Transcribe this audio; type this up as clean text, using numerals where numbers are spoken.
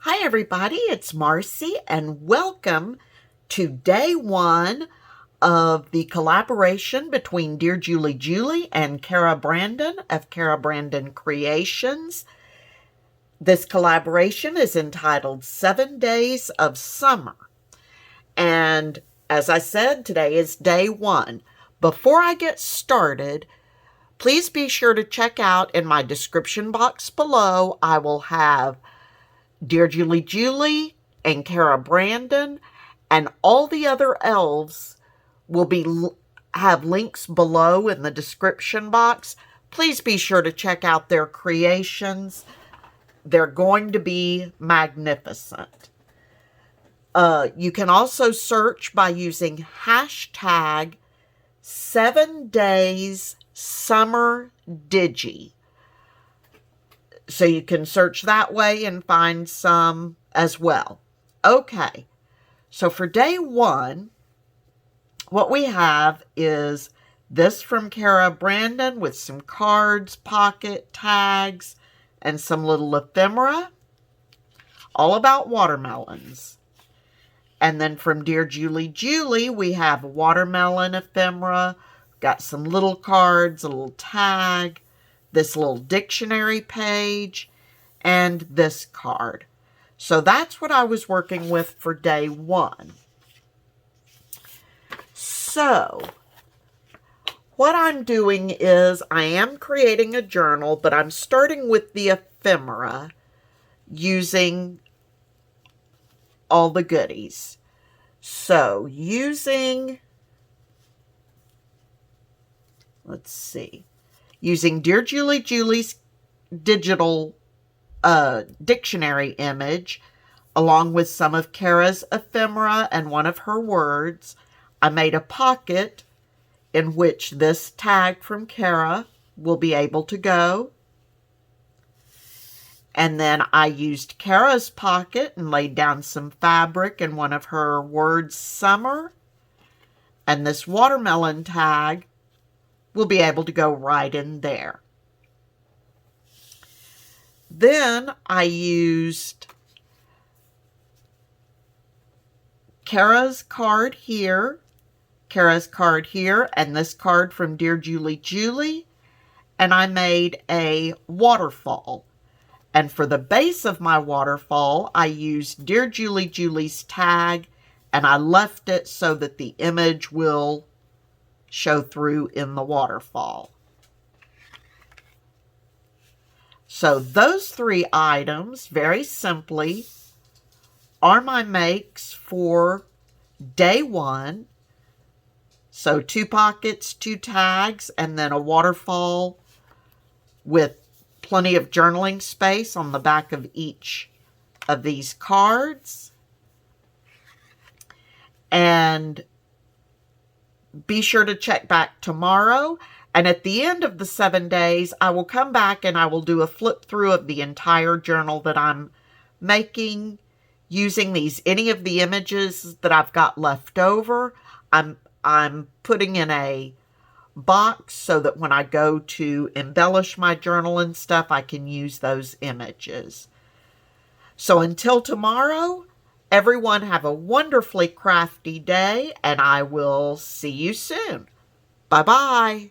Hi everybody, it's Marcy and welcome to day one of the collaboration between Dear Julie Julie and Kara Brandon of Kara Brandon Creations. This collaboration is entitled 7 Days of Summer. And as I said, today is day one. Before I get started, please be sure to check out in my description box below. I will have Dear Julie Julie and Kara Brandon and all the other elves will have links below in the description box. Please be sure to check out their creations. They're going to be magnificent. You can also search by using hashtag 7DaysSummerDigi. So you can search that way and find some as well. Okay, so for day one, what we have is this from Kara Brandon with some cards, pocket tags, and some little ephemera, all about watermelons. And then from Dear Julie Julie, we have a watermelon ephemera, got some little cards, a little tag, this little dictionary page, and this card. So that's what I was working with for day one. So what I'm doing is I am creating a journal, but I'm starting with the ephemera using all the goodies. So using, let's see, using Dear Julie Julie's digital dictionary image, along with some of Kara's ephemera and one of her words, I made a pocket in which this tag from Kara will be able to go. And then I used Kara's pocket and laid down some fabric in one of her words, summer. And this watermelon tag will be able to go right in there. Then I used Kara's card here, and this card from Dear Julie Julie, and I made a waterfall. And for the base of my waterfall, I used Dear Julie Julie's tag, and I left it so that the image will show through in the waterfall. So those three items, very simply, are my makes for day one. So 2 pockets, 2 tags, and then a waterfall with plenty of journaling space on the back of each of these cards. And be sure to check back tomorrow. And at the end of the 7 days, I will come back and I will do a flip through of the entire journal that I'm making using any of the images that I've got left over. I'm putting in a box so that when I go to embellish my journal and stuff, I can use those images. So until tomorrow, everyone have a wonderfully crafty day, and I will see you soon. Bye-bye.